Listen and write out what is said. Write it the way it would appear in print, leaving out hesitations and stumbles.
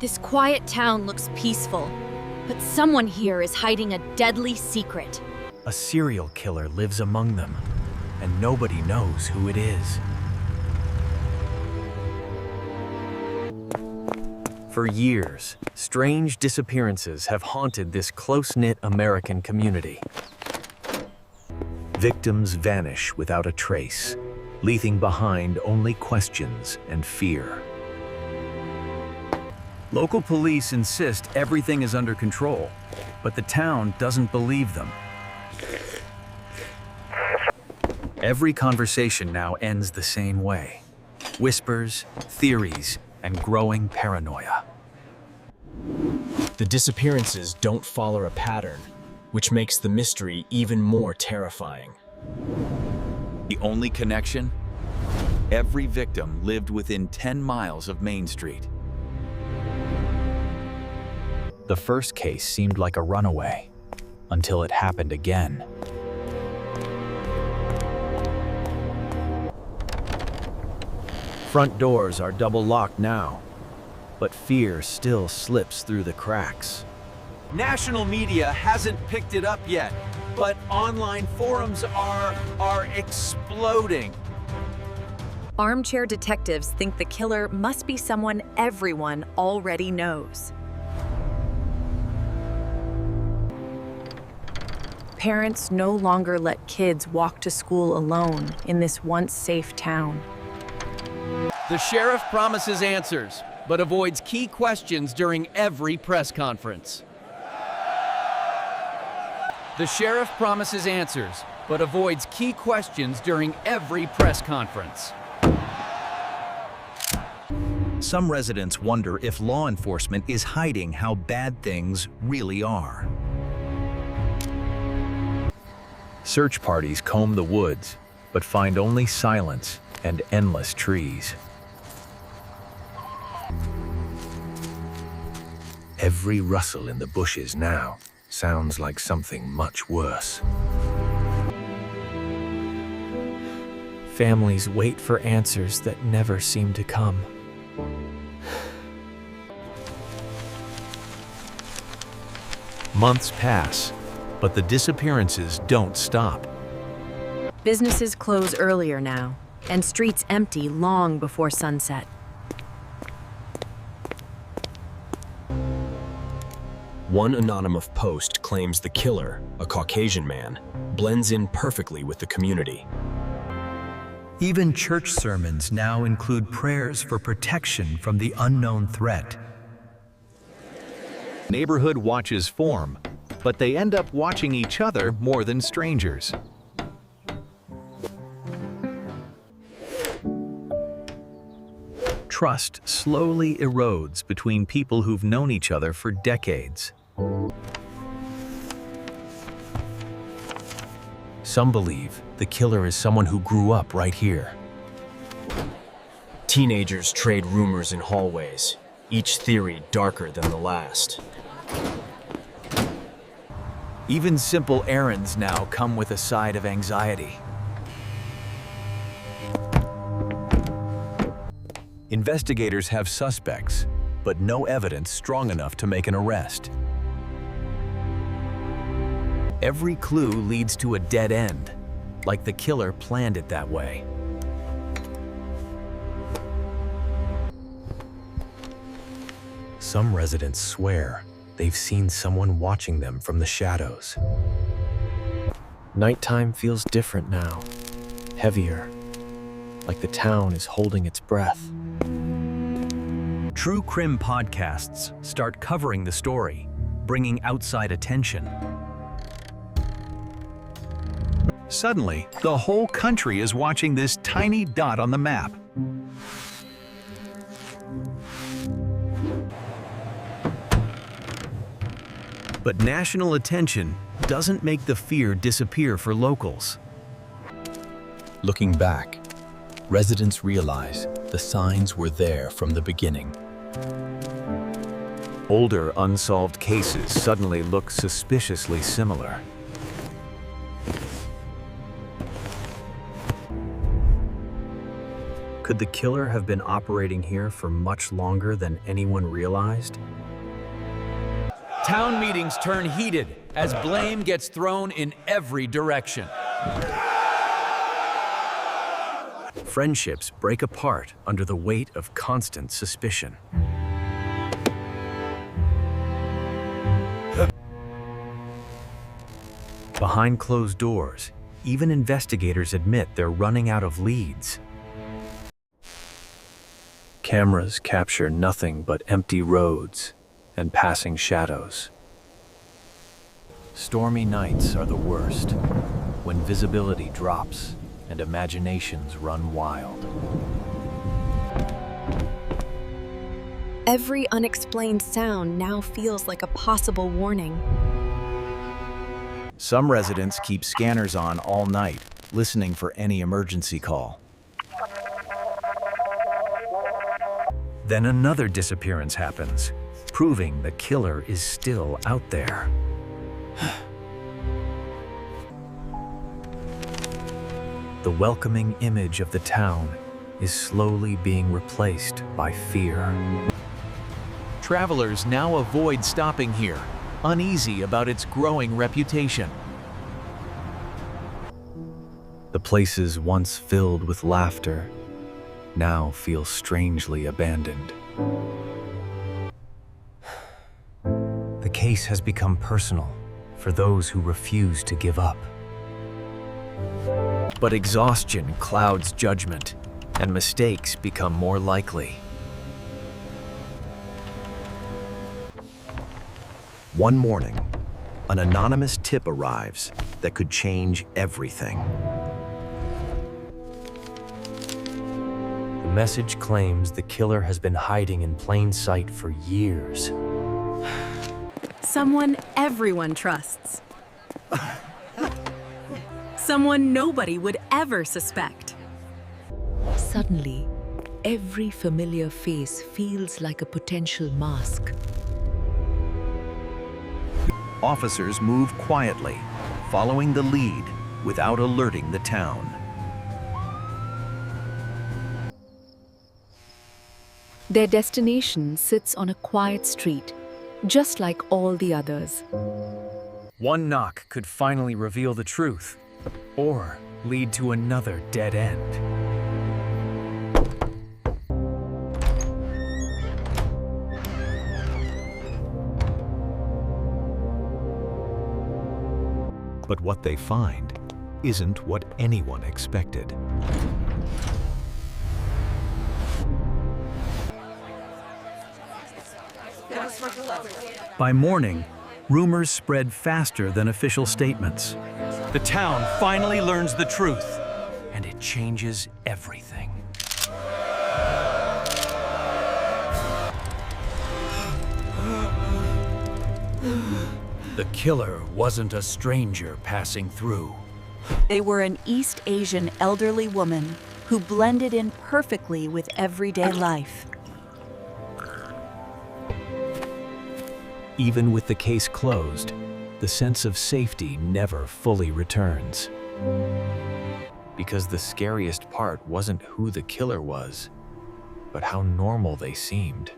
This quiet town looks peaceful, but someone here is hiding a deadly secret. A serial killer lives among them, and nobody knows who it is. For years, strange disappearances have haunted this close-knit American community. Victims vanish without a trace, leaving behind only questions and fear. Local police insist everything is under control, but the town doesn't believe them. Every conversation now ends the same way: whispers, theories, and growing paranoia. The disappearances don't follow a pattern, which makes the mystery even more terrifying. The only connection? Every victim lived within 10 miles of Main Street. The first case seemed like a runaway, until it happened again. Front doors are double locked now, but fear still slips through the cracks. National media hasn't picked it up yet, but online forums are exploding. Armchair detectives think the killer must be someone everyone already knows. Parents no longer let kids walk to school alone in this once safe town. The sheriff promises answers, but avoids key questions during every press conference. The sheriff promises answers, but avoids key questions during every press conference. Some residents wonder if law enforcement is hiding how bad things really are. Search parties comb the woods, but find only silence and endless trees. Every rustle in the bushes now sounds like something much worse. Families wait for answers that never seem to come. Months pass, but the disappearances don't stop. Businesses close earlier now, and streets empty long before sunset. One anonymous post claims the killer, a Caucasian man, blends in perfectly with the community. Even church sermons now include prayers for protection from the unknown threat. Neighborhood watches form, but they end up watching each other more than strangers. Trust slowly erodes between people who've known each other for decades. Some believe the killer is someone who grew up right here. Teenagers trade rumors in hallways, each theory darker than the last. Even simple errands now come with a side of anxiety. Investigators have suspects, but no evidence strong enough to make an arrest. Every clue leads to a dead end, like the killer planned it that way. Some residents swear they've seen someone watching them from the shadows. Nighttime feels different now, heavier, like the town is holding its breath. True crime podcasts start covering the story, bringing outside attention. Suddenly, the whole country is watching this tiny dot on the map. But national attention doesn't make the fear disappear for locals. Looking back, residents realize the signs were there from the beginning. Older unsolved cases suddenly look suspiciously similar. Could the killer have been operating here for much longer than anyone realized? Town meetings turn heated as blame gets thrown in every direction. Friendships break apart under the weight of constant suspicion. Behind closed doors, even investigators admit they're running out of leads. Cameras capture nothing but empty roads and passing shadows. Stormy nights are the worst, when visibility drops and imaginations run wild. Every unexplained sound now feels like a possible warning. Some residents keep scanners on all night, listening for any emergency call. Then another disappearance happens, proving the killer is still out there. The welcoming image of the town is slowly being replaced by fear. Travelers now avoid stopping here, uneasy about its growing reputation. The places once filled with laughter now feel strangely abandoned. The case has become personal for those who refuse to give up. But exhaustion clouds judgment, and mistakes become more likely. One morning, an anonymous tip arrives that could change everything. The message claims the killer has been hiding in plain sight for years. Someone everyone trusts. Someone nobody would ever suspect. Suddenly, every familiar face feels like a potential mask. Officers move quietly, following the lead without alerting the town. Their destination sits on a quiet street, just like all the others. One knock could finally reveal the truth, or lead to another dead end. But what they find isn't what anyone expected. By morning, rumors spread faster than official statements. The town finally learns the truth. And it changes everything. The killer wasn't a stranger passing through. They were an East Asian elderly woman who blended in perfectly with everyday life. Even with the case closed, the sense of safety never fully returns. Because the scariest part wasn't who the killer was, but how normal they seemed.